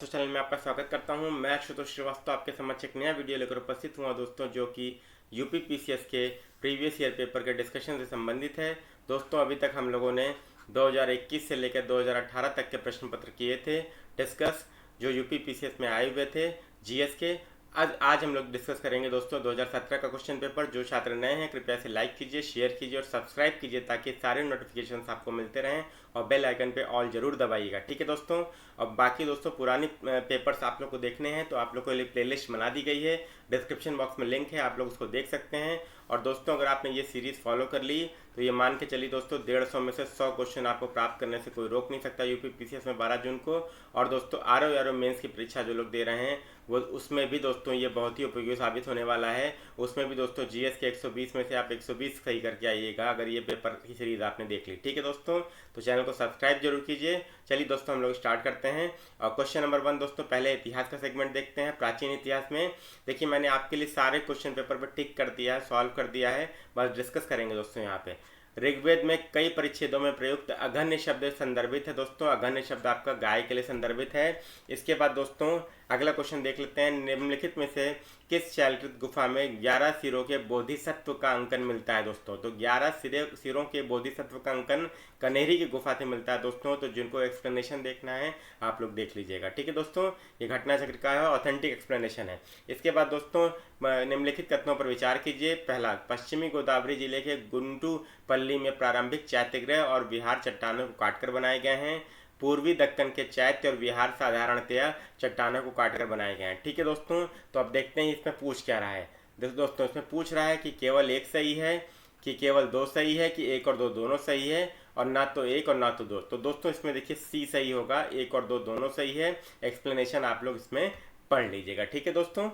तो चैनल में आपका स्वागत करता हूं। मैं आशुतोष श्रीवास्तव आपके समक्ष एक नया वीडियो लेकर उपस्थित हुआ दोस्तों, जो कि यूपी पीसीएस के प्रीवियस ईयर पेपर के डिस्कशन से संबंधित है। दोस्तों अभी तक हम लोगों ने 2021 से लेकर 2018 तक के प्रश्न पत्र किए थे डिस्कस, जो यूपी पीसीएस में आए हुए थे जीएस के। आज हम लोग डिस्कस करेंगे दोस्तों 2017 का क्वेश्चन पेपर। जो छात्र नए हैं कृपया से लाइक कीजिए, शेयर कीजिए और सब्सक्राइब कीजिए ताकि सारे नोटिफिकेशंस आपको मिलते रहें, और बेल आइकन पे ऑल जरूर दबाइएगा, ठीक है दोस्तों। और बाकी दोस्तों पुरानी पेपर्स आप लोग को देखने हैं तो आप लोग को लिए प्लेलिस्ट बना दी गई है, डिस्क्रिप्शन बॉक्स में लिंक है, आप लोग उसको देख सकते हैं। और दोस्तों अगर आपने ये सीरीज़ फॉलो कर ली तो ये मान के चलिए दोस्तों 150 में से 100 क्वेश्चन आपको प्राप्त करने से कोई रोक नहीं सकता यूपी पीसीएस में 12 जून को। और दोस्तों आरओ मेंस की परीक्षा जो लोग दे रहे हैं वो उसमें भी दोस्तों ये बहुत ही उपयोगी साबित होने वाला है। उसमें भी दोस्तों जीएस के 120 में से आप 120 सही करके आइएगा अगर ये पेपर की सीरीज आपने देख ली, ठीक है दोस्तों। तो चैनल को सब्सक्राइब जरूर कीजिए। चलिए दोस्तों हम लोग स्टार्ट करते हैं। और क्वेश्चन नंबर 1 दोस्तों, पहले इतिहास का सेगमेंट देखते हैं। प्राचीन इतिहास में देखिए मैंने आपके लिए सारे क्वेश्चन पेपर पर टिक कर दिया है, सॉल्व कर दिया है, बस डिस्कस करेंगे दोस्तों। यहाँ पे ऋग्वेद में कई परिच्छेदों में प्रयुक्त अघन्य शब्द संदर्भित है दोस्तों। अघन्य शब्द आपका गाय के लिए संदर्भित है। इसके बाद दोस्तों अगला क्वेश्चन देख लेते हैं। निम्नलिखित में से किस शैलकृत गुफा में 11 सिरों के बोधिसत्व का अंकन मिलता है दोस्तों? तो 11 सिरों के बोधिसत्व का अंकन कनेरी की गुफा से मिलता है दोस्तों। तो जिनको एक्सप्लेनेशन देखना है आप लोग देख लीजिएगा, ठीक है दोस्तों। ये घटना चक्र का है, ऑथेंटिक एक्सप्लेनेशन है। इसके बाद दोस्तों निम्नलिखित कथनों पर विचार कीजिए। पहला, पश्चिमी गोदावरी जिले के गुंटू पल्ली में प्रारंभिक चैत्यगृह और विहार चट्टानों को काटकर बनाए गए हैं। पूर्वी दक्कन के चैत्य और विहार साधारणतया चट्टानों को काटकर बनाए गए हैं, ठीक है दोस्तों। तो अब देखते हैं इसमें पूछ क्या रहा है। दोस्तों इसमें पूछ रहा है कि केवल एक सही है, कि केवल दो सही है, कि एक और दो दोनों सही है, और ना तो एक और ना तो दो। तो दोस्तों इसमें देखिए सी सही होगा, एक और दो दोनों सही है। एक्सप्लेनेशन आप लोग इसमें पढ़ लीजिएगा, ठीक है दोस्तों।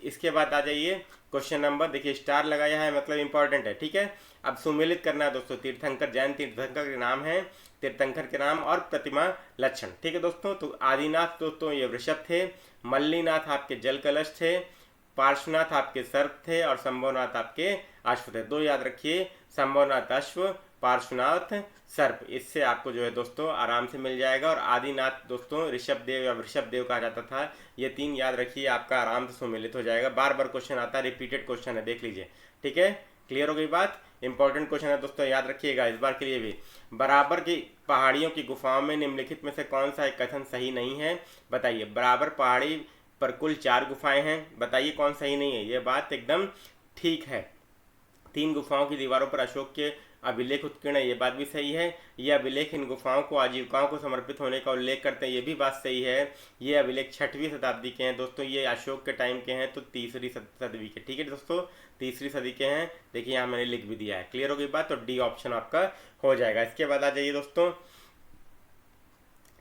इसके बाद आ जाइए क्वेश्चन नंबर, देखिए स्टार लगाया है मतलब इंपॉर्टेंट है, ठीक है। अब सुमेलित करना है दोस्तों। तीर्थंकर, जैन तीर्थंकर के नाम है, तीर्थंकर के नाम और प्रतिमा लक्षण, ठीक है दोस्तों। तो आदिनाथ दोस्तों ये वृषभ थे, मल्लीनाथ आपके जल कलश थे, पार्श्वनाथ आपके सर्प थे, और शंभुनाथ आपके अश्व थे। दो याद रखिए, शंभुनाथ अश्व, पार्श्वनाथ सर्प। इससे आपको जो है दोस्तों आराम से मिल जाएगा। और आदिनाथ दोस्तों ऋषभ देव या वृषभ देव कहा जाता था। ये 3 याद रखिए, आपका आराम से सुमेलित हो जाएगा। बार बार क्वेश्चन आता है, रिपीटेड क्वेश्चन है, देख लीजिए, ठीक है। क्लियर हो गई बात? इंपॉर्टेंट क्वेश्चन है दोस्तों, याद रखिएगा इस बार के लिए भी। बराबर की पहाड़ियों की गुफाओं में निम्नलिखित में से कौन सा एक कथन सही नहीं है? बताइए। बराबर पहाड़ी पर कुल 4 गुफाएं हैं, बताइए कौन सही नहीं है? ये बात एकदम ठीक है। 3 गुफाओं की दीवारों पर अशोक के अभिलेख उत्कीर्ण है, ये बात भी सही है। ये अभिलेख इन गुफाओं को आजीविकाओं को समर्पित होने का उल्लेख करते हैं, ये भी बात सही है। ये अभिलेख 6वीं शताब्दी के हैं दोस्तों, ये अशोक के टाइम के हैं, तो 3री सदी के, ठीक है दोस्तों, 3री सदी के हैं। देखिए यहाँ मैंने लिख भी दिया है। क्लियर हो गई बात? तो डी ऑप्शन आपका हो जाएगा। इसके बाद आ जाइए दोस्तों,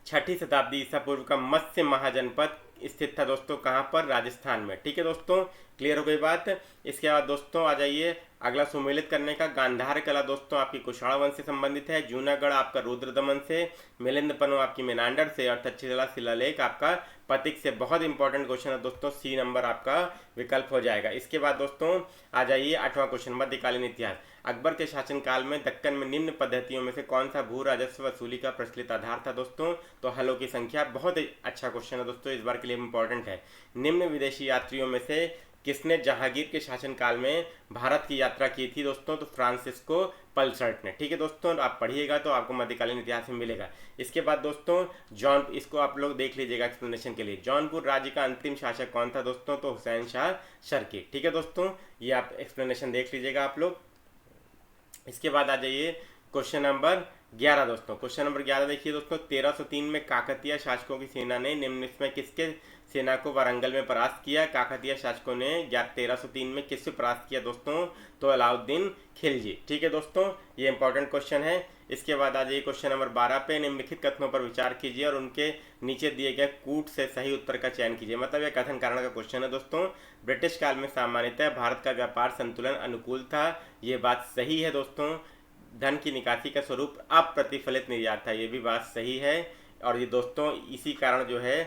6ठी शताब्दी ईसा पूर्व का मत्स्य महाजनपद स्थित था दोस्तों, कहाँ पर? राजस्थान में, ठीक है दोस्तों। क्लियर हो गई बात? इसके बाद दोस्तों आ जाइए अगला सुमेलित करने का। गांधार कला दोस्तों आपकी कुशाण वंश से संबंधित है, जूनागढ़ आपका रुद्रदमन से, मिलिंदपनो आपकी मेनांडर से, और तक्षशिला शिलालेख आपका पतिक से। बहुत इंपॉर्टेंट क्वेश्चन है दोस्तों, सी नंबर आपका विकल्प हो जाएगा। इसके बाद दोस्तों आ जाइए 8वां क्वेश्चन, मध्यकालीन इतिहास। अकबर के शासनकाल में दक्कन में निम्न पद्धतियों में से कौन सा भू राजस्व वसूली का प्रचलित आधार था दोस्तों? तो हलों की संख्या। बहुत अच्छा क्वेश्चन है दोस्तों, इस बार के लिए इंपॉर्टेंट है। निम्न विदेशी यात्रियों में से किसने जहांगीर के शासनकाल में भारत की यात्रा की थी दोस्तों? तो फ्रांसिस्को पल्सर्ट ने, ठीक है दोस्तों। आप पढ़िएगा तो आपको मध्यकालीन इतिहास में मिलेगा। इसके बाद दोस्तों इसको आप लोग देख लीजिएगा एक्सप्लेनेशन के लिए। जौनपुर राज्य का अंतिम शासक कौन था दोस्तों? तो हुसैन शाह शर्की, ठीक है दोस्तों। ये आप एक्सप्लेनेशन देख लीजिएगा आप लोग। इसके बाद आ जाइए क्वेश्चन नंबर 11 दोस्तों। क्वेश्चन नंबर 11 देखिए दोस्तों, 1303 में काकतीय शासकों की सेना ने निम्न में किसके सेना को वारंगल में परास्त किया? काकतीय शासकों ने 1303 में किससे परास्त किया दोस्तों? तो अलाउद्दीन खिलजी, ठीक है दोस्तों। ये इंपॉर्टेंट क्वेश्चन है। इसके बाद आ जाइए क्वेश्चन नंबर 12 पे। निम्नलिखित कथनों पर विचार कीजिए और उनके नीचे दिए गए कूट से सही उत्तर का चयन कीजिए। मतलब यह कथन कारण का क्वेश्चन है दोस्तों। ब्रिटिश काल में सामान्यतः भारत का व्यापार संतुलन अनुकूल था, ये बात सही है दोस्तों। धन की निकासी का स्वरूप अप्रतिफलित निर्यात था, ये भी बात सही है। और ये दोस्तों इसी कारण जो है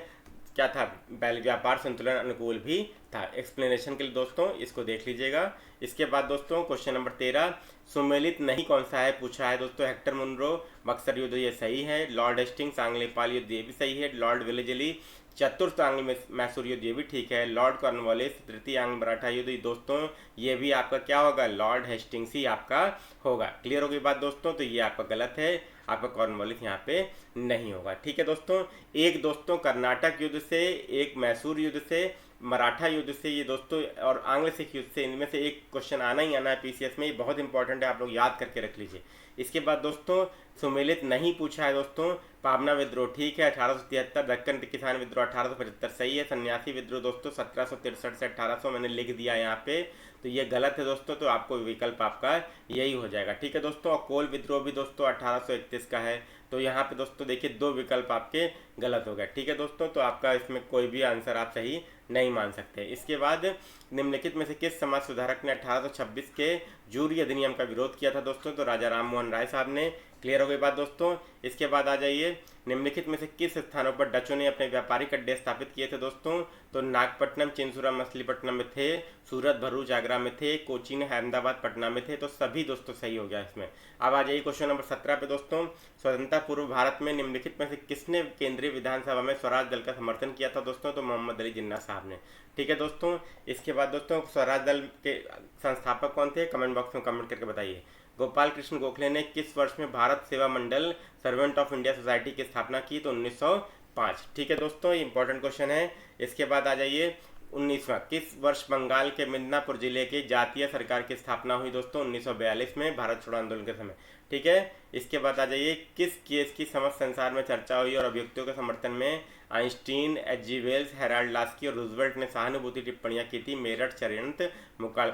क्या था, व्यापार संतुलन अनुकूल भी था। एक्सप्लेनेशन के लिए दोस्तों इसको देख लीजिएगा। इसके बाद दोस्तों क्वेश्चन नंबर 13, सुमेलित नहीं कौन सा है पूछा है दोस्तों। हेक्टर मुनरो बक्सर युद्ध, ये सही है। लॉर्ड हेस्टिंग्स आंग्ल नेपाल युद्ध, ये भी सही है। लॉर्ड वेलेजली चतुर्थ आंग्ल में मैसूर युद्ध, ये भी ठीक है। लॉर्ड कॉर्नवालिस, तृतीय आंग्ल मराठा युद्ध, दोस्तों ये भी आपका क्या होगा, लॉर्ड हेस्टिंग्स ही आपका होगा। क्लियर हो गई बात दोस्तों, तो ये आपका गलत है, आपका कॉर्नवालिस यहाँ पे नहीं होगा। ठीक है दोस्तों, एक दोस्तों कर्नाटक युद्ध से, एक मैसूर युद्ध से, मराठा युद्ध से, ये दोस्तों और आंग्ल सिख युद्ध से, इनमें से एक क्वेश्चन आना ही आना है पीसीएस में, ये बहुत इंपॉर्टेंट है, आप लोग याद करके रख लीजिए। इसके बाद दोस्तों सुमेलित नहीं पूछा है दोस्तों। पाबना विद्रोह ठीक है 1873, दक्कन किसान विद्रोह 1875 सही है। सन्यासी विद्रोह दोस्तों 1763 से 1800 मैंने लिख दिया यहाँ पे, तो ये गलत है दोस्तों, तो आपको विकल्प आपका यही हो जाएगा। ठीक है दोस्तों, और कोल विद्रोह भी दोस्तों 1831 का है, तो यहाँ पे दोस्तों देखिए 2 विकल्प आपके गलत हो गए। ठीक है दोस्तों, तो आपका इसमें कोई भी आंसर आप सही नहीं मान सकते। इसके बाद निम्नलिखित में से किस समाज सुधारक ने 1826 के जूरी अधिनियम का विरोध किया था दोस्तों, तो राजा राम मोहन राय साहब ने। क्लियर हो गई बात दोस्तों। इसके बाद आ जाइए, निम्नलिखित में से किस स्थानों पर डचों ने अपने व्यापारिक अड्डे स्थापित किए थे दोस्तों, तो नागपट्टनम, चिंसुरा, मछलीपट्टनम में थे, सूरत, भरूच, आगरा में थे, कोचीन, अहमदाबाद, पटना में थे, तो सभी दोस्तों सही हो गया इसमें। अब आ जाइए क्वेश्चन नंबर 17 पे दोस्तों, स्वतंत्रता पूर्व भारत में निम्नलिखित में से किसने केंद्रीय विधानसभा में स्वराज दल का समर्थन किया था दोस्तों, तो मोहम्मद अली जिन्ना साहब ने। ठीक है दोस्तों, इसके बाद दोस्तों स्वराज दल के संस्थापक कौन थे, कमेंट बॉक्स में कमेंट करके बताइए। गोपाल कृष्ण गोखले ने किस वर्ष में भारत सेवा मंडल सर्वेंट ऑफ इंडिया सोसाइटी की स्थापना की, तो 1905। ठीक है दोस्तों, ये इंपॉर्टेंट क्वेश्चन है। इसके बाद आ जाइए 19वां, किस वर्ष बंगाल के मिदनापुर जिले के जातीय सरकार की स्थापना हुई दोस्तों, 1942 में, भारत छोड़ो आंदोलन के समय। ठीक है, इसके बाद आ जाइए, किस केस की समस्त संसार में चर्चा हुई और अभियुक्तों के समर्थन में Einstein, H G. Wells, Harold Laski और रूजवेल्ट ने सहानुभूति टिप्पणियां की थी, मेरठ षड्यंत्र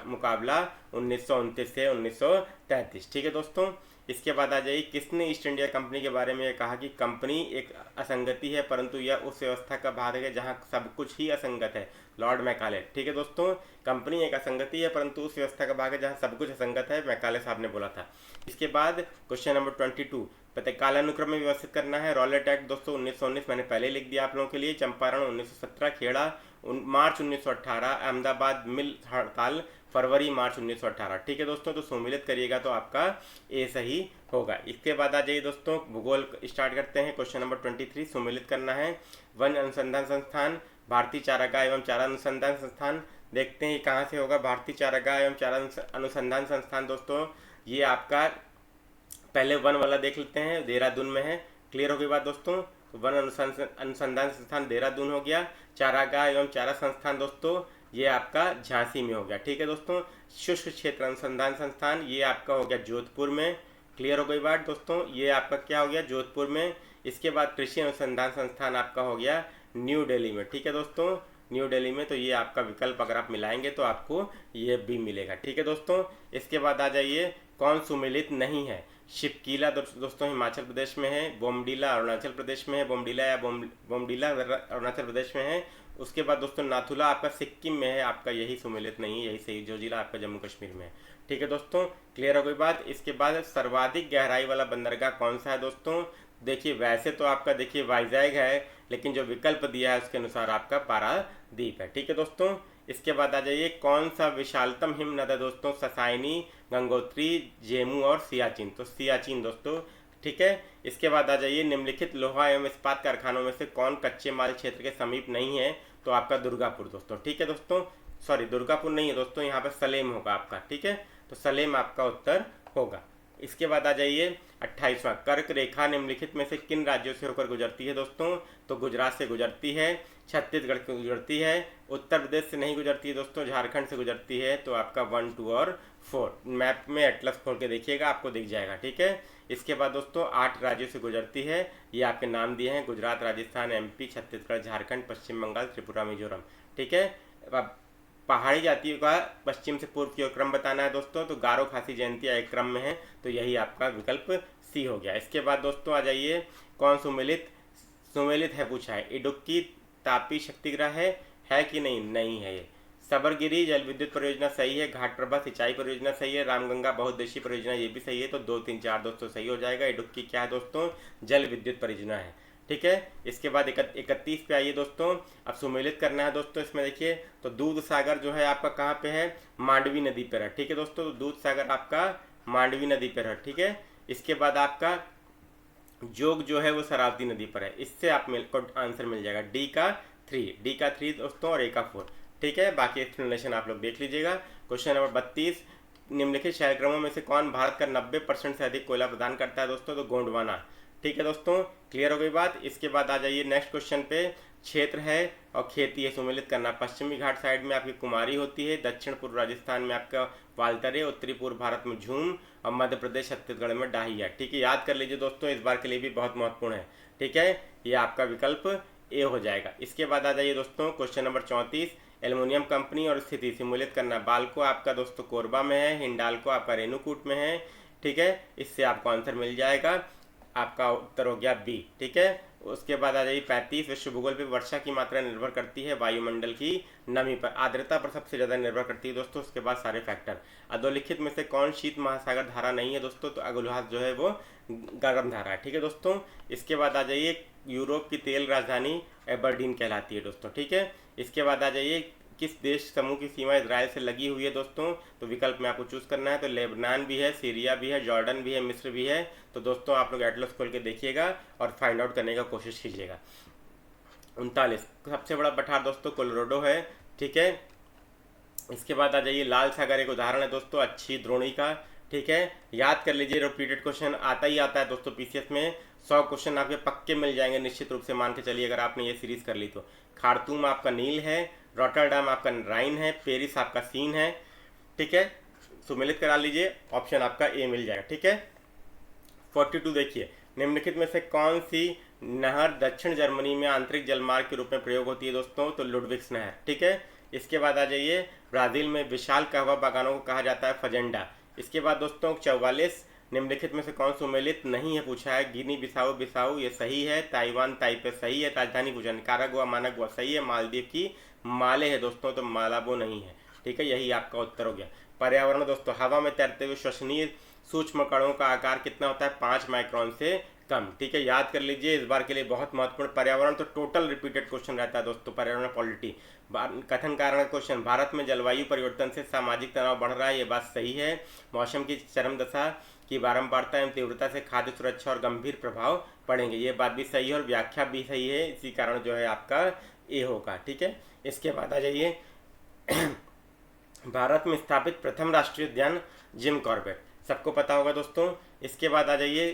मुकाबला 1929 से 1933। ठीक है दोस्तों, इसके बाद आ जाइए, किसने ईस्ट इंडिया कंपनी के बारे में कहा कि कंपनी एक असंगति है परंतु यह उस व्यवस्था का भाग है जहां सब कुछ ही असंगत है, लॉर्ड मैकाले। ठीक है दोस्तों, कंपनी एक असंगति है परंतु उस व्यवस्था का भाग है जहां सब कुछ असंगत है, मैकाले साहब ने बोला था। इसके बाद क्वेश्चन नंबर 22, पता कालानुक्रम में व्यवस्थित करना है। रॉलेट एक्ट दोस्तों 1919 मैंने पहले लिख दिया आप लोगों के लिए। चंपारण 1917, खेड़ा मार्च 1918, अहमदाबाद मिल हड़ताल फरवरी मार्च 1918। ठीक है दोस्तों, तो सम्मिलित करिएगा तो आपका ए सही होगा। इसके बाद आ जाइए दोस्तों, भूगोल स्टार्ट करते हैं। क्वेश्चन नंबर 23 सम्मिलित करना है। वन अनुसंधान संस्थान, भारतीय चारागाह एवं चारा अनुसंधान संस्थान, देखते हैं कहाँ से होगा। भारतीय चारागाह एवं चारा अनुसंधान संस्थान दोस्तों ये आपका पहले वन वाला देख लेते हैं, देहरादून में है। क्लियर हो गई बात दोस्तों, तो वन अनुसंधान संस्थान देहरादून हो गया। चारागाह एवं चारा संस्थान दोस्तों ये आपका झांसी में हो गया। ठीक है दोस्तों, शुष्क क्षेत्र अनुसंधान संस्थान ये आपका हो गया जोधपुर में। क्लियर हो गई बात दोस्तों, ये आपका क्या हो गया, जोधपुर में। इसके बाद कृषि अनुसंधान संस्थान आपका हो गया न्यू दिल्ली में। ठीक है दोस्तों, न्यू दिल्ली में, तो ये आपका विकल्प अगर आप मिलाएंगे तो आपको ये भी मिलेगा। ठीक है दोस्तों, इसके बाद आ जाइए, कौन सुमेलित नहीं है। शिपकीला दोस्तों हिमाचल प्रदेश में है, बोमडीला अरुणाचल प्रदेश में है, बोमडीला या बोमडीला अरुणाचल प्रदेश में है। उसके बाद दोस्तों नाथुला आपका सिक्किम में है, आपका यही सुमेलित नहीं, यही सही जो जिला आपका जम्मू कश्मीर में है। ठीक है दोस्तों, क्लियर हो गई बात। इसके बाद सर्वाधिक गहराई वाला बंदरगाह कौन सा है दोस्तों, देखिए वैसे तो आपका देखिए वाइजैग है, लेकिन जो विकल्प दिया है उसके अनुसार आपका पारादीप है। ठीक है दोस्तों, इसके बाद आ जाइए, कौन सा विशालतम हिम नद है दोस्तों, ससाइनी, गंगोत्री, जेमू और सियाचिन, तो सियाचिन दोस्तों। ठीक है, इसके बाद आ जाइए, निम्नलिखित लोहा एवं इस्पात कारखानों में से कौन कच्चे माल क्षेत्र के समीप नहीं है, तो आपका दुर्गापुर दोस्तों। ठीक है दोस्तों, सॉरी दुर्गापुर नहीं है दोस्तों, यहाँ पर सलेम होगा आपका। ठीक है, तो सलेम आपका उत्तर होगा। इसके बाद आ जाइए 28वां, कर्क रेखा निम्नलिखित में से किन राज्यों से होकर गुजरती है दोस्तों, तो गुजरात से गुजरती है, छत्तीसगढ़ से गुजरती है, उत्तर प्रदेश से नहीं गुजरती है दोस्तों, झारखंड से गुजरती है, तो आपका 1, 2 और 4 मैप में एटलस खोल के देखिएगा आपको दिख जाएगा। ठीक है, इसके बाद दोस्तों 8 राज्यों से गुजरती है, ये आपके नाम दिए हैं, गुजरात, राजस्थान, MP, छत्तीसगढ़, झारखंड, पश्चिम बंगाल, त्रिपुरा, मिजोरम। ठीक है, अब पहाड़ी जातियों का पश्चिम से पूर्व की ओर क्रम बताना है दोस्तों, तो गारो, खासी, जयंतिया एक क्रम में है, तो यही आपका विकल्प सी हो गया। इसके बाद दोस्तों आ जाइए, कौन सुमेलित है पूछा है। इडुक्की तापी शक्तिगृह है कि नहीं, नहीं है ये। सबरगिरी जल विद्युत परियोजना सही है, घाटप्रभा सिंचाई परियोजना सही है, रामगंगा बहुउद्देशीय परियोजना ये भी सही है, तो 2, 3, 4 दोस्तों सही हो जाएगा। इडुक्की क्या है दोस्तों, जल विद्युत परियोजना है। ठीक है, इसके बाद 31 पे आइए दोस्तों, अब सुमेलित करना है दोस्तों। इसमें देखिए, तो दूध सागर जो है आपका कहाँ पे है, मांडवी नदी पर है। ठीक है दोस्तों, तो दूध सागर आपका मांडवी नदी पर है। ठीक है, इसके बाद आपका जोग जो है वो शरावती नदी पर है, इससे आप को आंसर मिल जाएगा, डी का 3, डी का 3 दोस्तों और ए का 4। ठीक है, बाकी एक्सप्लेनेशन आप लोग देख लीजिएगा। क्वेश्चन नंबर 32, निम्नलिखित शहरक्रमों में से कौन भारत का 90% से अधिक कोयला प्रदान करता है दोस्तों? तो गोंडवाना। ठीक है दोस्तों, क्लियर हो गई बात। इसके बाद आ जाइए नेक्स्ट क्वेश्चन पे। क्षेत्र है और खेती है सुमेलित करना। पश्चिमी घाट साइड में आपकी कुमारी होती है, दक्षिण पूर्व राजस्थान में आपका वाल्तरे, उत्तरी पूर्व भारत में झूम और मध्य प्रदेश छत्तीसगढ़ में डाहिया। ठीक है, याद कर लीजिए दोस्तों, इस बार के लिए भी बहुत महत्वपूर्ण है। ठीक है, ये आपका विकल्प ए हो जाएगा। इसके बाद आ जाइए दोस्तों क्वेश्चन नंबर 34, एल्युमिनियम कंपनी और स्थिति सिमुलेट करना। बाल्को आपका दोस्तों कोरबा में है, हिंडाल्को आपका रेणुकूट में है। ठीक है, इससे आपको आंसर मिल जाएगा। आपका उत्तर हो गया बी। ठीक है, उसके बाद आ जाइए 35, विश्व भूगोल पे वर्षा की मात्रा निर्भर करती है वायुमंडल की नमी पर, आर्द्रता पर सबसे ज़्यादा निर्भर करती है दोस्तों। उसके बाद सारे फैक्टर। अधोलिखित में से कौन शीत महासागर धारा नहीं है दोस्तों? तो अगुलहास जो है वो गर्म धारा है। ठीक है दोस्तों, इसके बाद आ जाइए यूरोप की तेल राजधानी एबरडीन कहलाती है दोस्तों। ठीक है, इसके बाद आ जाइए किस देश समूह की सीमा इजराइल से लगी हुई है दोस्तों? तो विकल्प में आपको चूज करना है। तो लेबनान भी है, सीरिया भी है, जॉर्डन भी है, मिस्र भी है। तो दोस्तों आप लोग एटलस खोल के देखिएगा और फाइंड आउट करने का कोशिश कीजिएगा। 39, सबसे बड़ा पठार दोस्तों कोलोराडो है। ठीक है, इसके बाद आ जाइए लाल सागर एक उदाहरण है दोस्तों अच्छी द्रोणी का। ठीक है, याद कर लीजिए, रिपीटेड क्वेश्चन आता ही आता है दोस्तों पीसीएस में। 100 क्वेश्चन आपके पक्के मिल जाएंगे निश्चित रूप से, मान के चलिए अगर आपने ये सीरीज कर ली तो। खार्तूम आपका नील है, रॉटरडैम आपका राइन है, पेरिस आपका सीन है। ठीक है, सुमेलित करा लीजिए, ऑप्शन आपका ए मिल जाएगा। ठीक है, 42 देखिए, निम्नलिखित में से कौन सी नहर दक्षिण जर्मनी में आंतरिक जलमार्ग के रूप में प्रयोग होती है दोस्तों? तो लुडविग्स नहर। ठीक है, इसके बाद आ जाइए ब्राज़ील में विशाल कहवा बागानों को कहा जाता है फजेंडा। इसके बाद दोस्तों 44, निम्नलिखित में से कौन सुमेलित नहीं है पूछा है? गिनी बिसाऊ बिसाऊ ये सही है, ताइवान ताइपे सही है, राजधानी पूछा निकारागुआ मानागुआ सही है, मालदीव की माले है दोस्तों, तो मालाबो नहीं है। ठीक है, यही आपका उत्तर हो गया। पर्यावरण दोस्तों, हवा में तैरते हुए श्वसनीय सूक्ष्म कणों का आकार कितना होता है? 5 माइक्रोन से कम। ठीक है, याद कर लीजिए, इस बार के लिए बहुत महत्वपूर्ण। पर्यावरण तो टोटल रिपीटेड क्वेश्चन रहता है दोस्तों, पर्यावरण पॉलिटी। कथन कारण क्वेश्चन, भारत में जलवायु परिवर्तन से सामाजिक तनाव बढ़ रहा है, ये बात सही है। मौसम की चरम दशा की बारंबारता एवं तीव्रता से खाद्य सुरक्षा और गंभीर प्रभाव पड़ेंगे, ये बात भी सही है और व्याख्या भी सही है, इसी कारण जो है आपका ए होगा। ठीक है, इसके बाद आ जाइए भारत में स्थापित प्रथम राष्ट्रीय उद्यान जिम कॉर्बेट, सबको पता होगा दोस्तों। इसके बाद आ जाइए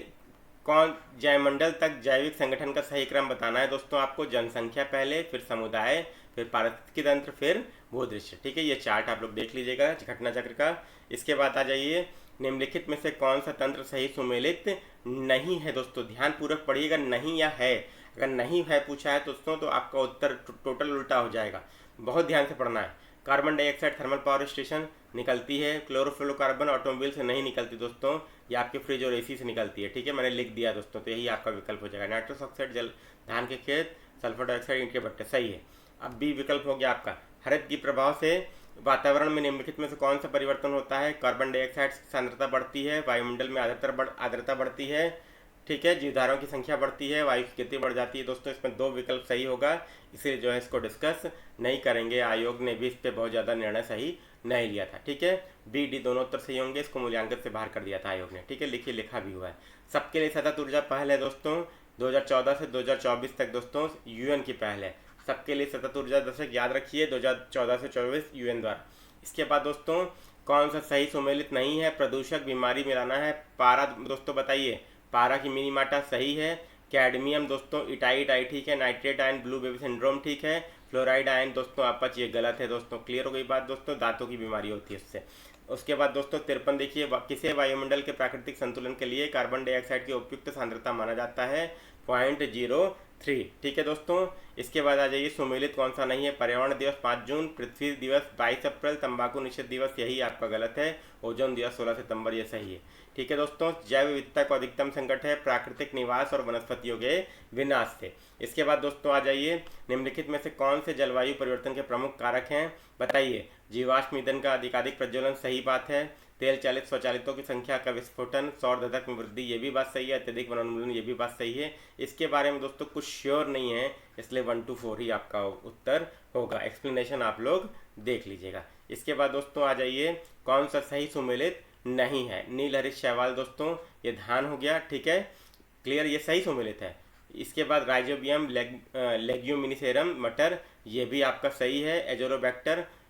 कौन जैवमंडल तक जैविक संगठन का सही क्रम बताना है दोस्तों आपको। जनसंख्या पहले, फिर समुदाय, फिर पारिस्थितिकी तंत्र, फिर भूदृश्य। ठीक है, ये चार्ट आप लोग देख लीजिएगा घटना चक्र का। इसके बाद आ जाइए निम्नलिखित में से कौन सा तंत्र सही सुमेलित नहीं है दोस्तों? ध्यानपूर्वक पढ़िएगा, नहीं या है। अगर नहीं है पूछा है दोस्तों तो आपका उत्तर टोटल उल्टा हो जाएगा, बहुत ध्यान से पढ़ना है। Carbon dioxide thermal power station निकलती है, क्लोरोफ्लोरोकार्बन ऑटोमोबाइल से नहीं निकलती दोस्तों, ये आपके फ्रिज और एसी से निकलती है। ठीक है, मैंने लिख दिया दोस्तों, तो यही आपका विकल्प हो जाएगा। नाइट्रस ऑक्साइड जल धान के खेत, सल्फर डाइऑक्साइड ईंट के भट्टे, सही है। अब बी विकल्प हो गया आपका। हरित की प्रभाव से वातावरण में निम्नलिखित में से कौन सा परिवर्तन होता है? कार्बन डाइऑक्साइड की सांद्रता बढ़ती है, वायुमंडल में आर्द्रता बढ़ती है। ठीक है, जीवधाराओं की संख्या बढ़ती है, वायु की गति बढ़ जाती है दोस्तों। इसमें 2 विकल्प सही होगा, इसलिए जो है इसको डिस्कस नहीं करेंगे। आयोग ने भी इस पर बहुत ज़्यादा निर्णय सही नहीं लिया था। ठीक है, बी डी दोनों उत्तर सही होंगे, इसको मूल्यांकन से बाहर कर दिया था आयोग ने। ठीक है, लिखिए, लिखा भी हुआ है। सबके लिए सतत ऊर्जा पहल है दोस्तों, 2014 से 2024 तक दोस्तों यूएन की पहल है। सबके लिए सतत ऊर्जा दशक याद रखिए, 2014 से 24 यूएन द्वारा। इसके बाद दोस्तों कौन सा सही सुमेलित नहीं है? प्रदूषक बीमारी मिलाना है। पारा दोस्तों बताइए, पारा की मिनीमाटा सही है। कैडमियम दोस्तों इटाइट आई ठीक है। Nitrate ion blue baby syndrome ठीक है। फ्लोराइड आयन दोस्तों अपच ये गलत है दोस्तों। क्लियर हो गई बात दोस्तों, दांतों की बीमारी होती है इससे। उसके बाद दोस्तों 53 देखिए, किसे वायुमंडल के प्राकृतिक संतुलन के लिए कार्बन डाइऑक्साइड की उपयुक्त सांद्रता माना जाता है? 0.03। ठीक है दोस्तों, इसके बाद आ जाइए सुमेलित कौन सा नहीं है? पर्यावरण दिवस 5 जून, पृथ्वी दिवस 22 अप्रैल, तंबाकू निषेध दिवस यही आपका गलत है, ओजोन दिवस 16 सितंबर ये सही है। ठीक है दोस्तों, जैव विविधता का अधिकतम संकट है प्राकृतिक निवास और वनस्पतियों के विनाश से। इसके बाद दोस्तों आ जाइए, निम्नलिखित में से कौन से जलवायु परिवर्तन के प्रमुख कारक हैं? बताइए। जीवाश्म ईंधन का अधिकाधिक प्रज्वलन सही बात है। तेल चालित स्वचालितों की संख्या का विस्फोटन, सौर धधक में वृद्धि ये भी बात सही है। अत्यधिक वनोन्मूलन ये भी बात सही है। इसके बारे में दोस्तों कुछ श्योर नहीं है, इसलिए 1 to 4 ही आपका उत्तर होगा। एक्सप्लेनेशन आप लोग देख लीजिएगा। इसके बाद दोस्तों आ जाइए, कौन सा सही सुमेलित नहीं है? नील हरित शैवाल दोस्तों ये धान हो गया। ठीक है, क्लियर, ये सही सुमेलित है। इसके बाद राइजोबियम लेग्यूमिनिसेरम मटर, ये भी आपका सही है।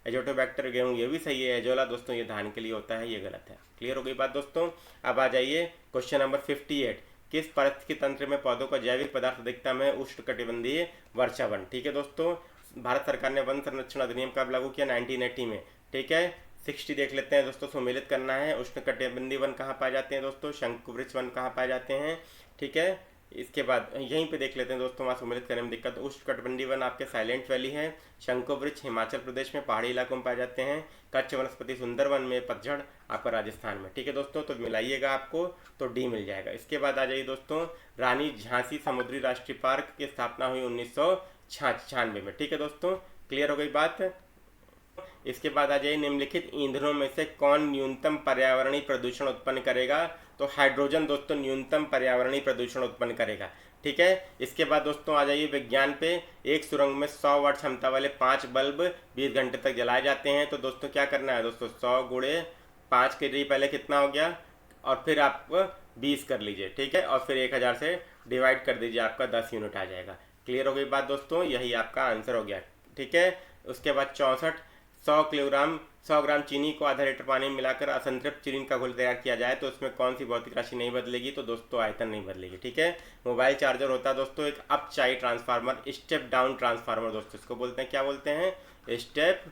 एजोटोबैक्टर गेहूँ, ये भी सही है। एजोला दोस्तों ये धान के लिए होता है, ये गलत है। क्लियर हो गई बात दोस्तों। अब आ जाइए क्वेश्चन नंबर 58। किस पारिस्थितिकी तंत्र में पौधों का जैविक पदार्थ अधिकतम है? उष्णकटिबंधीय वर्षावन। ठीक है दोस्तों, भारत सरकार ने वन संरक्षण अधिनियम कब लागू किया? 1980 में। ठीक है, 60 देख लेते हैं दोस्तों, सम्मिलित करना है। उष्णकटिबंधीय वन कहाँ पाए जाते हैं दोस्तों? शंकुवृक्ष वन कहाँ पाए जाते हैं? ठीक है, इसके बाद यहीं पे देख लेते हैं दोस्तों, वहाँ सम्मिलित करने में दिक्कत। उष्णकटिबंधीय वन आपके साइलेंट वैली है। शंकुवृक्ष हिमाचल प्रदेश में पहाड़ी इलाकों में पाए जाते हैं। कच्छ वनस्पति सुंदरवन में, पतझड़ आपका राजस्थान में। ठीक है दोस्तों, तो मिलाइएगा आपको तो डी मिल जाएगा। इसके बाद आ जाइए दोस्तों, रानी झांसी समुद्री राष्ट्रीय पार्क की स्थापना हुई 1996 में। ठीक है दोस्तों, क्लियर हो गई बात। इसके बाद आ जाइए, निम्नलिखित ईंधनों में से कौन न्यूनतम पर्यावरणीय प्रदूषण उत्पन्न करेगा? तो हाइड्रोजन दोस्तों न्यूनतम पर्यावरणीय प्रदूषण उत्पन्न करेगा। ठीक है, इसके बाद दोस्तों आ जाइए विज्ञान पे। एक सुरंग में 100 वाट क्षमता वाले 5 बल्ब 20 घंटे तक जलाए जाते हैं। तो दोस्तों क्या करना है दोस्तों, 100 गुणे 5 के लिए पहले कितना हो गया, और फिर आप 20 कर लीजिए। ठीक है, और फिर 1000 से डिवाइड कर दीजिए, आपका 10 यूनिट आ जाएगा। क्लियर हो गई बात दोस्तों, यही आपका आंसर हो गया। ठीक है, उसके बाद 64, 100 ग्राम चीनी को आधा लीटर पानी में मिलाकर असंतृप्त चीनी का घोल तैयार किया जाए तो उसमें कौन सी भौतिक राशि नहीं बदलेगी? तो दोस्तों आयतन नहीं बदलेगी। ठीक है, मोबाइल चार्जर होता है दोस्तों एक अप चाई ट्रांसफार्मर, स्टेप डाउन ट्रांसफार्मर दोस्तों, इसको बोलते हैं, क्या बोलते हैं? Step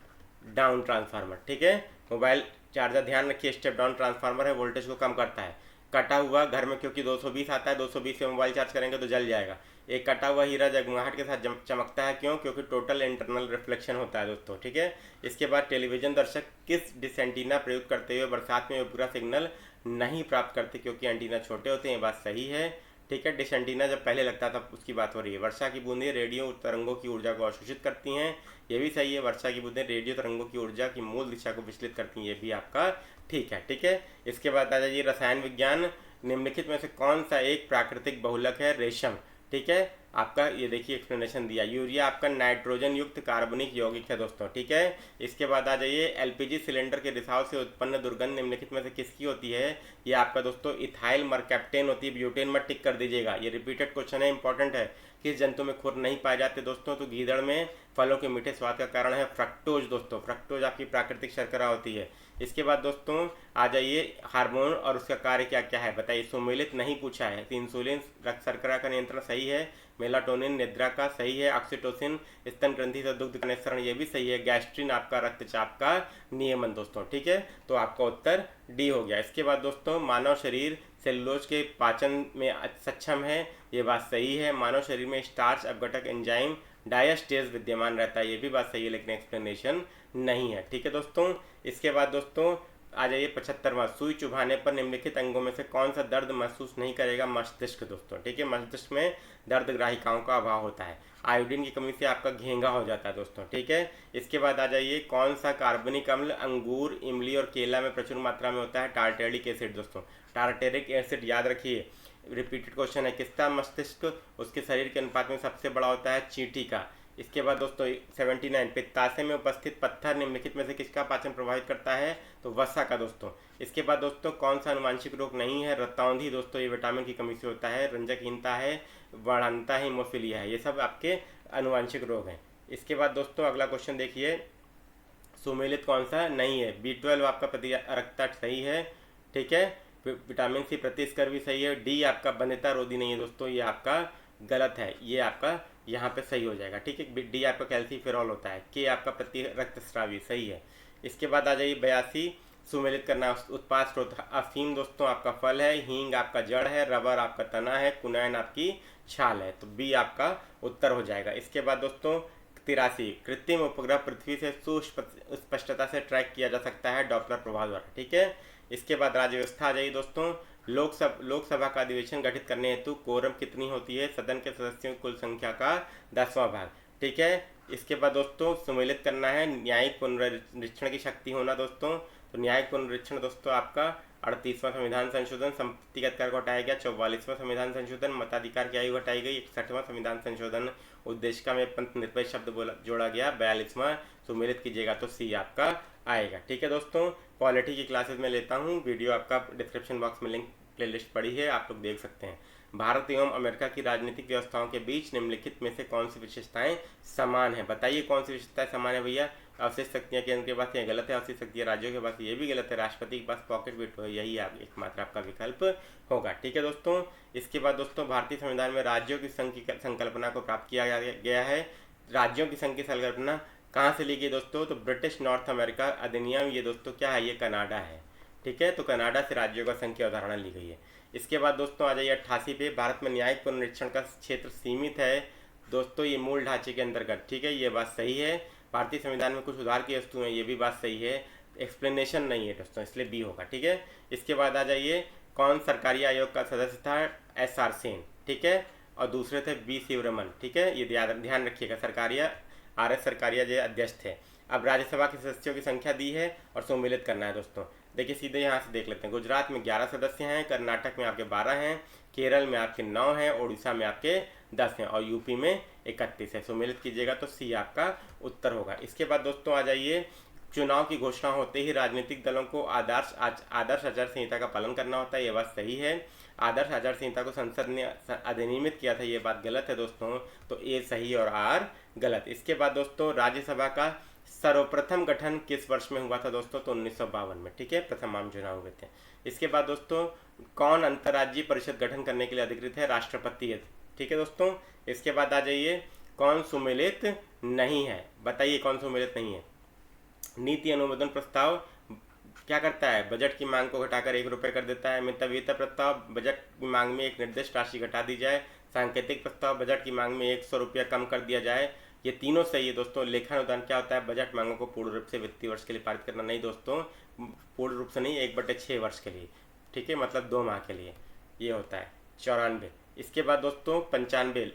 down transformer. ठीक है, मोबाइल चार्जर ध्यान रखिए स्टेप डाउन ट्रांसफार्मर है, वोल्टेज को कम करता है। कटा हुआ घर में क्योंकि 220 आता है, 220 से मोबाइल चार्ज करेंगे तो जल जाएगा। एक कटा हुआ हीरा जगमगाहट के साथ चमकता है, क्यों? क्योंकि टोटल इंटरनल रिफ्लेक्शन होता है दोस्तों। ठीक है, इसके बाद टेलीविजन दर्शक किस डिश एंटीना प्रयोग करते हुए बरसात में पूरा सिग्नल नहीं प्राप्त करते? क्योंकि एंटीना छोटे होते हैं, ये बात सही है। ठीक है, डिश एंटीना जब पहले लगता था उसकी बात हो रही है। वर्षा की बूंदें रेडियो तरंगों की ऊर्जा को अवशोषित करती हैं, ये भी सही है। वर्षा की बूंदें रेडियो तरंगों की ऊर्जा की मूल दिशा को विचलित करती हैं, ये भी आपका ठीक है। ठीक है, इसके बाद आ जाइए रसायन विज्ञान। निम्नलिखित में से कौन सा एक प्राकृतिक बहुलक है? रेशम। ठीक है, आपका ये देखिए एक्सप्लेनेशन दिया। यूरिया आपका नाइट्रोजन युक्त कार्बनिक यौगिक है दोस्तों। ठीक है, इसके बाद आ जाइए, एलपीजी सिलेंडर के रिसाव से उत्पन्न दुर्गंध निम्नलिखित में से किसकी होती है? ये आपका दोस्तों इथाइल मरकैप्टेन होती है, ब्यूटेन मत टिक कर दीजिएगा, ये रिपीटेड क्वेश्चन है, इंपॉर्टेंट है। किस जंतु में खुर नहीं पाए जाते दोस्तों? तो गीदड़ में। फलों के मीठे स्वाद का कारण है फ्रक्टोज दोस्तों, फ्रक्टोज आपकी प्राकृतिक शर्करा होती है। इसके बाद दोस्तों आ जाइए, हार्मोन और उसका कार्य क्या क्या है बताइए। सुमेलित नहीं पूछा है, तो इंसुलिन रक्त शर्करा का नियंत्रण सही है। मेलाटोनिन निद्रा का सही है। ऑक्सीटोसिन स्तन ग्रंथि से दुग्ध का निस्सरण, ये भी सही है। गैस्ट्रिन आपका रक्तचाप का नियमन दोस्तों। ठीक है, तो आपका उत्तर डी हो गया। इसके बाद दोस्तों, मानव शरीर सेलुलोज के पाचन में सक्षम है, ये बात सही है। मानव शरीर में स्टार्च अपघटक एंजाइम डायस्टेज विद्यमान रहता है, ये भी बात सही है, लेकिन एक्सप्लेनेशन नहीं है। ठीक है दोस्तों, इसके बाद दोस्तों आ जाइए 75वां। सुई चुभाने पर निम्नलिखित अंगों में से कौन सा दर्द महसूस नहीं करेगा? मस्तिष्क दोस्तों। ठीक है, मस्तिष्क में दर्द ग्राहिकाओं का अभाव होता है। आयोडीन की कमी से आपका घेंगा हो जाता है दोस्तों। ठीक है, इसके बाद आ जाइए, कौन सा कार्बनिक अम्ल अंगूर, इमली और केला में प्रचुर मात्रा में होता है? टार्टेरिक एसिड दोस्तों, टार्टेरिक एसिड याद रखिए, रिपीटेड क्वेश्चन है। किसका मस्तिष्क उसके शरीर के अनुपात में सबसे बड़ा होता है? चींटी का। इसके बाद दोस्तों 79, पित्ताशय में उपस्थित पत्थर निम्नलिखित में से किसका पाचन प्रभावित करता है? तो वसा का दोस्तों। इसके बाद दोस्तों, कौन सा अनुवांशिक रोग नहीं है? रतौंधी दोस्तों, ये विटामिन की कमी से होता है। रंजकहीनता है, बढ़ंता है, हीमोफीलिया है, ये सब आपके अनुवांशिक रोग हैं। इसके बाद दोस्तों अगला क्वेश्चन देखिए, सुमेलित कौन सा नहीं है? B12 आपका प्रतिरक्षा सही है। ठीक है, विटामिन सी प्रतिस्कर भी सही है। डी आपका बंधिता रोधी नहीं है दोस्तों, ये आपका गलत है, ये आपका यहाँ पे सही हो जाएगा। ठीक है, डी आपका कैल्सीफेरॉल होता है। के आपका प्रति रक्तस्रावी सही है। इसके बाद आ जाइए 82, सुमेलित करना उत्पाद स्रोत। अफीम दोस्तों आपका फल है, हींग आपका जड़ है, रबर आपका तना है, कुनैन आपकी छाल है, तो बी आपका उत्तर हो जाएगा। इसके बाद दोस्तों 83, कृत्रिम उपग्रह पृथ्वी से सुस्पष्टता से ट्रैक किया जा सकता है डॉपलर प्रभाव द्वारा। ठीक है, इसके बाद राज्य व्यवस्था आ जाइए दोस्तों। लोकसभा का अधिवेशन गठित करने हेतु कोरम कितनी होती है? सदन के सदस्यों की कुल संख्या का 10वां भाग। ठीक है, इसके बाद दोस्तों सम्मिलित करना है न्यायिक पुनरीक्षण की शक्ति होना दोस्तों। तो न्यायिक पुनरीक्षण दोस्तों आपका 38वां संविधान संशोधन, संपत्तिगत कर को हटाया गया। 44वां संविधान संशोधन, मताधिकार की आयु घटाई गई। 61वां संविधान संशोधन, उद्देशिका में पंथ निरपेक्ष शब्द जोड़ा गया। 42वां सम्मिलित कीजिएगा तो सी आपका आएगा। ठीक है दोस्तों, पॉलिटी की क्लासेस में लेता हूँ, वीडियो आपका डिस्क्रिप्शन बॉक्स में लिंक प्लेलिस्ट पड़ी है, आप लोग देख सकते हैं। भारत एवं अमेरिका की राजनीतिक व्यवस्थाओं के बीच निम्नलिखित में से कौन सी विशेषताएं समान है? बताइए कौन सी विशेषताएं समान है भैया। अवशिष्ट शक्तियां केंद्र के पास, ये गलत है। अवशिष्ट शक्तियां राज्यों के पास, ये भी गलत है। राष्ट्रपति के पास पॉकेट वेटो है, यही आप एकमात्र आपका विकल्प होगा। ठीक है दोस्तों। इसके बाद दोस्तों भारतीय संविधान में राज्यों की संघ की संकल्पना को प्राप्त किया गया है। राज्यों की संघ की संकल्पना कहाँ से ली गई दोस्तों? तो ब्रिटिश नॉर्थ अमेरिका अधिनियम, ये दोस्तों क्या है? ये कनाडा है। ठीक है, तो कनाडा से राज्यों का संघ की अवधारणा ली गई है। इसके बाद दोस्तों आ जाइए 88 पे। भारत में न्यायिक पुनरीक्षण का क्षेत्र सीमित है दोस्तों, ये मूल ढांचे के अंतर्गत। ठीक है, ये बात सही है। भारतीय संविधान में कुछ सुधार की वस्तु है, ये भी बात सही है। एक्सप्लेनेशन नहीं है दोस्तों, इसलिए बी होगा। ठीक है, इसके बाद आ जाइए कौन सरकारी आयोग का सदस्य था? SR सेन। ठीक है, और दूसरे थे बी शिवरमन। ठीक है, ये ध्यान रखिएगा। सरकारिया RS सरकारिया जो अध्यक्ष थे। अब राज्यसभा के सदस्यों की संख्या दी है और सम्मिलित करना है दोस्तों। देखिए सीधे यहाँ से देख लेते हैं। गुजरात में 11 सदस्य हैं, कर्नाटक में आपके 12 हैं, केरल में आपके 9 हैं, उड़ीसा में आपके 10 हैं और यूपी में 31 है। सम्मिलित कीजिएगा तो सी आपका उत्तर होगा। इसके बाद दोस्तों आ जाइए, चुनाव की घोषणा होते ही राजनीतिक दलों को आदर्श आचार संहिता का पालन करना होता है, ये बात सही है। आदर्श आचार संहिता को संसद ने अधिनियमित किया था, ये बात गलत है दोस्तों, तो ए सही और आर गलत। इसके बाद दोस्तों राज्यसभा का सर्वप्रथम गठन किस वर्ष में हुआ था दोस्तों? तो 1952 में। ठीक है, प्रथम आम चुनाव हुए थे। इसके बाद दोस्तों कौन अंतर्राज्यीय परिषद गठन करने के लिए अधिकृत है? राष्ट्रपति है। ठीक है दोस्तों। इसके बाद आ जाइए कौन सम्मिलित नहीं है? बताइए कौन सम्मिलित नहीं है? नीति अनुमोदन प्रस्ताव क्या करता है? बजट की मांग को घटाकर 1 रुपये कर देता है। मितव्ययिता प्रस्ताव, बजट की मांग में एक निर्दिष्ट राशि घटा दी जाए। सांकेतिक प्रस्ताव, बजट की मांग में 100 रुपया कम कर दिया जाए। ये तीनों सही है दोस्तों। लेखानुदान क्या होता है? बजट मांगों को पूर्ण रूप से वित्तीय वर्ष के लिए पारित करना। नहीं दोस्तों, पूर्ण रूप से नहीं, 1/6 वर्ष के लिए। ठीक है, मतलब 2 माह के लिए ये होता है। 94। इसके बाद दोस्तों 95,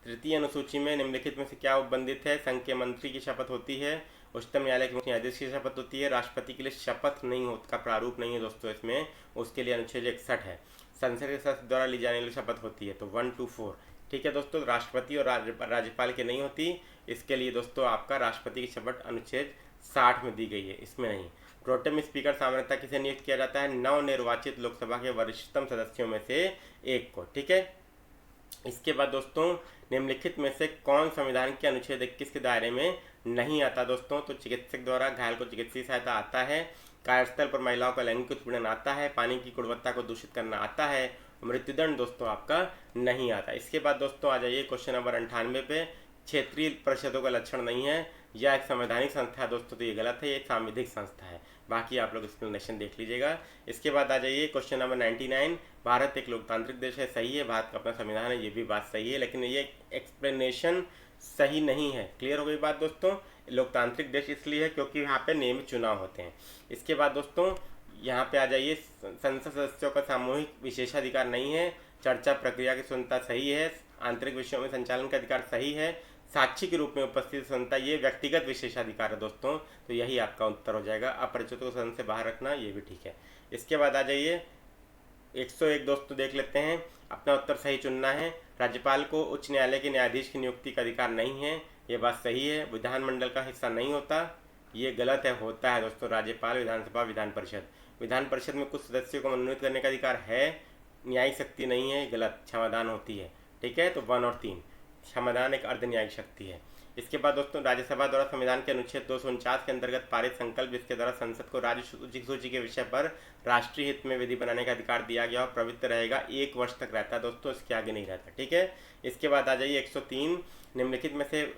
तृतीय अनुसूची में निम्नलिखित में से क्या उपबंधित है? संघ के मंत्री की शपथ होती है, उच्चतम न्यायालय के मुख्य न्यायाधीश की शपथ होती है, राष्ट्रपति के लिए शपथ नहीं हो का प्रारूप नहीं है दोस्तों इसमें, उसके लिए अनुच्छेद 61 है। संसद के सदस्य द्वारा ली जाने वाली शपथ होती है, तो 1 to 4। ठीक है दोस्तों, राष्ट्रपति और राज्यपाल के नहीं होती, इसके लिए दोस्तों आपका राष्ट्रपति की शपथ अनुच्छेद 60 में दी गई है, इसमें नहीं। प्रोटेम स्पीकर सामान्यतः किसे नियुक्त किया जाता है? नवनिर्वाचित लोकसभा के वरिष्ठतम सदस्यों में से एक को। ठीक है, इसके बाद दोस्तों निम्नलिखित में से कौन संविधान के अनुच्छेद 21 के दायरे में नहीं आता दोस्तों? तो चिकित्सक द्वारा घायल को चिकित्सीय सहायता आता है, कार्यस्थल पर महिलाओं का लैंगिक उत्पीड़न आता है, पानी की गुणवत्ता को दूषित करना आता है, मृत्युदंड दोस्तों आपका नहीं आता। इसके बाद दोस्तों आ जाइए क्वेश्चन नंबर 98 पे। क्षेत्रीय परिषदों का लक्षण नहीं है, यह एक संवैधानिक संस्था है दोस्तों, तो ये गलत है, ये एक सांविधिक संस्था है। बाकी आप लोग एक्सप्लेनेशन देख लीजिएगा। इसके बाद आ जाइए क्वेश्चन नंबर 99। भारत एक लोकतांत्रिक देश है, सही है। भारत का अपना संविधान है, ये भी बात सही है, लेकिन ये एक्सप्लेनेशन सही नहीं है। क्लियर हो गई बात दोस्तों? लोकतांत्रिक देश इसलिए है क्योंकि यहाँ पे नियमित चुनाव होते हैं। इसके बाद दोस्तों यहाँ पे आ जाइए, संसद सदस्यों का सामूहिक विशेषाधिकार नहीं है, चर्चा प्रक्रिया की स्वतंत्रता सही है, आंतरिक विषयों में संचालन का अधिकार सही है, साक्षी के रूप में उपस्थित स्वतंत्रता ये व्यक्तिगत विशेषाधिकार है दोस्तों, तो यही आपका उत्तर हो जाएगा। अपरिचितों को सदन से बाहर रखना, ये भी ठीक है। इसके बाद आ जाइए 101 दोस्तों देख लेते हैं, अपना उत्तर सही चुनना है। राज्यपाल को उच्च न्यायालय के न्यायाधीश की नियुक्ति का अधिकार नहीं है, ये बात सही है। विधानमंडल का हिस्सा नहीं होता, ये गलत है, होता है दोस्तों। राज्यपाल, विधानसभा, विधान परिषद। विधान परिषद में कुछ सदस्यों को मनोनीत करने का अधिकार है, न्यायिक शक्ति नहीं है, गलत, क्षमादान होती है। ठीक है, तो 1 और 3, क्षमादान एक अर्ध न्यायिक शक्ति है। इसके बाद दोस्तों राज्यसभा द्वारा संविधान के अनुच्छेद 249 के अंतर्गत पारित संकल्प, जिसके द्वारा संसद को राज्य सूची के विषय पर राष्ट्रीय हित में विधि बनाने का अधिकार दिया गया और प्रवृत्त रहेगा, 1 वर्ष तक रहता है दोस्तों, इसके आगे नहीं रहता। ठीक है, इसके बाद आ जाइए 103। निम्नलिखित में से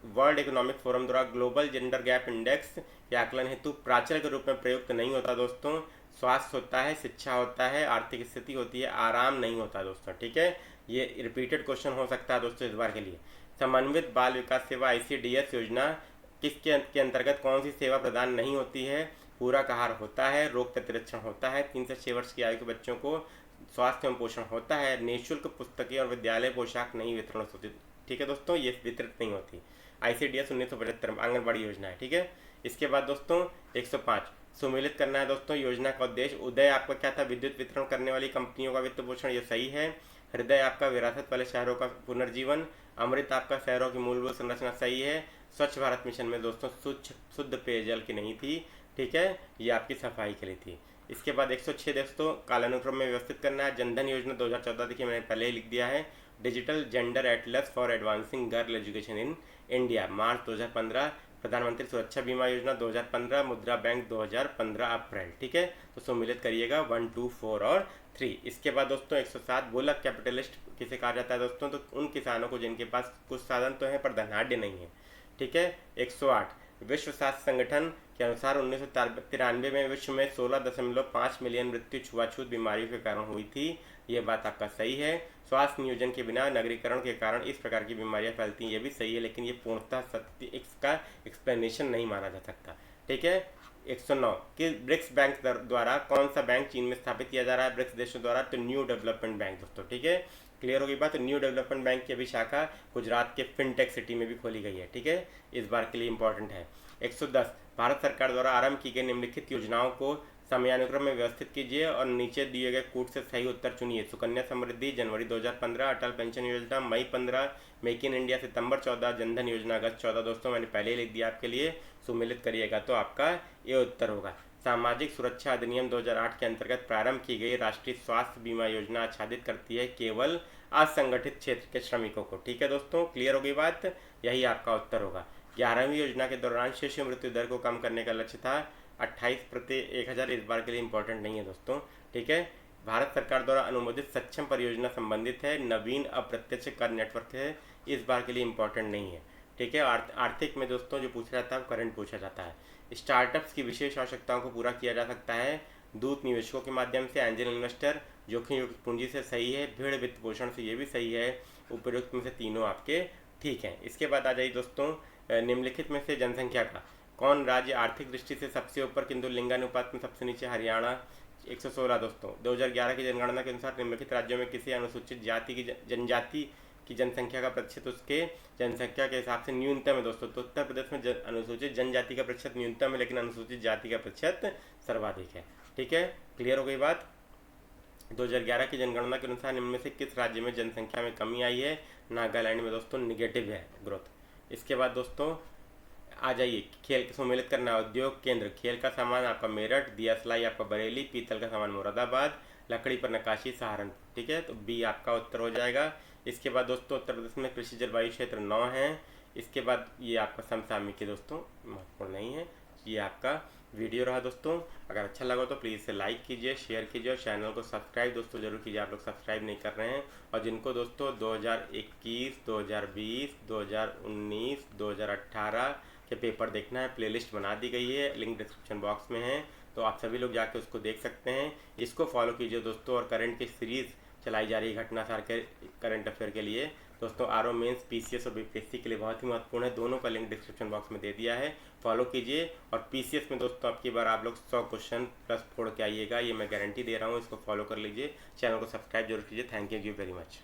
वर्ल्ड इकोनॉमिक फोरम द्वारा ग्लोबल जेंडर गैप इंडेक्स के आकलन हेतु प्राचल के रूप में प्रयुक्त नहीं होता दोस्तों। स्वास्थ्य होता है, शिक्षा होता है, आर्थिक स्थिति होती है, आराम नहीं होता दोस्तों। ठीक है, ये रिपीटेड क्वेश्चन हो सकता है दोस्तों इस बार के लिए। समन्वित बाल विकास सेवा ICDS योजना किसके के अंतर्गत कौन सी सेवा प्रदान नहीं होती है? पूरक आहार होता है, रोग प्रतिरक्षण होता है, 3 से 6 वर्ष की आयु के बच्चों को स्वास्थ्य एवं पोषण होता है, निःशुल्क पुस्तकें और विद्यालय पोशाक नहीं वितरण होती। ठीक है दोस्तों, ये वितरित नहीं होती। ICDS 1975 आंगनबाड़ी योजना है। ठीक है, इसके बाद दोस्तों 105 सुमेलित करना है दोस्तों। योजना का उद्देश्य, उदय आपका क्या था? विद्युत वितरण करने वाली कंपनियों का वित्त पोषण, ये सही है। हृदय आपका विरासत वाले शहरों का पुनर्जीवन। अमृत आपका शहरों की मूलभूत संरचना, सही है। स्वच्छ भारत मिशन में दोस्तों शुद्ध पेयजल की नहीं थी। ठीक है, ये आपकी सफाई के लिए थी। इसके बाद 106 दोस्तों कालानुक्रम में व्यवस्थित करना है। जनधन योजना 2014 देखिए मैंने पहले ही लिख दिया है। Digital gender atlas for advancing girl education in India March 2015। प्रधानमंत्री सुरक्षा बीमा योजना 2015। मुद्रा बैंक 2015 अप्रैल। ठीक है, तो सम्मिलित करिएगा 1, 2, 4 और 3। इसके बाद दोस्तों 107 गोलक कैपिटलिस्ट किसे कहा जाता है दोस्तों, तो उन किसानों को जिनके पास कुछ साधन तो है पर धनाढ़ नहीं है। ठीक है, 108 विश्व स्वास्थ्य संगठन के अनुसार 1993 में विश्व में 16.5 मिलियन मृत्यु छुआछूत बीमारियों के कारण हुई थी। ये बात आपका सही है। स्वास्थ्य नियोजन के बिना नगरीकरण के कारण इस प्रकार की बीमारियां फैलती हैं, ये भी सही है, लेकिन ये पूर्णतः सत्य इसका एक्सप्लेनेशन नहीं माना जा सकता। ठीक है, 109 कि ब्रिक्स बैंक द्वारा कौन सा बैंक चीन में स्थापित किया जा रहा है ब्रिक्स देशों द्वारा, तो न्यू डेवलपमेंट बैंक दोस्तों। ठीक है, क्लियर होगी बात। तो न्यू डेवलपमेंट बैंक की अभी शाखा गुजरात के फिनटेक सिटी में भी खोली गई है। ठीक है, इस बार के लिए इंपॉर्टेंट है। 110 भारत सरकार द्वारा आरंभ की गई निम्नलिखित योजनाओं को समयानुक्रम में व्यवस्थित कीजिए और नीचे दिए गए कूट से सही उत्तर चुनिए। सुकन्या समृद्धि जनवरी 2015, अटल पेंशन योजना मई 15, मेक इन इंडिया सितंबर 14, जनधन योजना अगस्त 14। दोस्तों मैंने पहले ही लिख दिया आपके लिए, सुमिलित करिएगा तो आपका ये उत्तर होगा। सामाजिक सुरक्षा अधिनियम 2008 के अंतर्गत प्रारंभ की गई राष्ट्रीय स्वास्थ्य बीमा योजना आच्छादित करती है केवल असंगठित क्षेत्र के श्रमिकों को। ठीक है दोस्तों, क्लियर हो गई बात, यही आपका उत्तर होगा। 11वीं योजना के दौरान शिशु मृत्यु दर को कम करने का लक्ष्य था 28 प्रति 1000। इस बार के लिए इंपॉर्टेंट नहीं है दोस्तों। ठीक है, भारत सरकार द्वारा अनुमोदित सक्षम परियोजना संबंधित है, नवीन अप्रत्यक्ष कर नेटवर्क है, इस बार के लिए इंपॉर्टेंट नहीं है। ठीक है, आर्थिक में दोस्तों जो पूछा जाता है करंट पूछा जाता है। स्टार्टअप्स की विशेष आवश्यकताओं को पूरा किया जा सकता है दूत निवेशकों के माध्यम से, एंजल इन्वेस्टर, जोखिम युक्त पूंजी से सही है, भीड़ वित्त पोषण से, ये भी सही है। उपयुक्त में से तीनों आपके ठीक हैं। इसके बाद आ जाइए दोस्तों, निम्नलिखित में से जनसंख्या का कौन राज्य आर्थिक दृष्टि से सबसे ऊपर किंतु लिंगानुपात में सबसे नीचे, हरियाणा 116 दोस्तों। 2011 की जनगणना के अनुसार निम्नलिखित राज्यों में किसी अनुसूचित जाति की जनजाति की जनसंख्या का प्रतिशत उसके जनसंख्या के हिसाब से न्यूनतम है दोस्तों। तो उत्तर प्रदेश में अनुसूचित जनजाति का प्रतिशत न्यूनतम है, लेकिन अनुसूचित जाति का प्रतिशत सर्वाधिक है। ठीक है, क्लियर हो गई बात। 2011 की जनगणना के अनुसार निम्न में से किस राज्य में जनसंख्या में कमी आई है, नागालैंड में दोस्तों निगेटिव है ग्रोथ। इसके बाद दोस्तों आ जाइए, खेल सम्मिलित करना, उद्योग केंद्र, खेल का सामान आपका मेरठ, दिया सिलाई आपका बरेली, पीतल का सामान मुरादाबाद, लकड़ी पर नक्काशी सहारनपुर। ठीक है, तो बी आपका उत्तर हो जाएगा। इसके बाद दोस्तों उत्तर प्रदेश में कृषि जलवायु क्षेत्र 9 है। इसके बाद ये आपका समसामयिक दोस्तों महत्वपूर्ण नहीं है। ये आपका वीडियो रहा दोस्तों, अगर अच्छा लगा तो प्लीज़ इसे लाइक कीजिए, शेयर कीजिए और चैनल को सब्सक्राइब दोस्तों जरूर कीजिए, आप लोग सब्सक्राइब नहीं कर रहे हैं। और जिनको दोस्तों 2021, 2020, 2019, 2018 के पेपर देखना है, प्लेलिस्ट बना दी गई है, लिंक डिस्क्रिप्शन बॉक्स में है, तो आप सभी लोग जाके उसको देख सकते हैं। इसको फॉलो कीजिए दोस्तों। और करंट की सीरीज़ चलाई जा रही है घटनासार के करंट अफेयर के लिए दोस्तों, आरओ मेंस, पीसीएस और बीपीएससी के लिए बहुत ही महत्वपूर्ण है। दोनों का लिंक डिस्क्रिप्शन बॉक्स में दे दिया है, फॉलो कीजिए। और पीसीएस में दोस्तों अब की बार आप लोग 100 क्वेश्चन प्लस फोड़ के आइएगा, ये मैं गारंटी दे रहा हूँ। इसको फॉलो कर लीजिए, चैनल को सब्सक्राइब जरूर कीजिए। Thank you very much.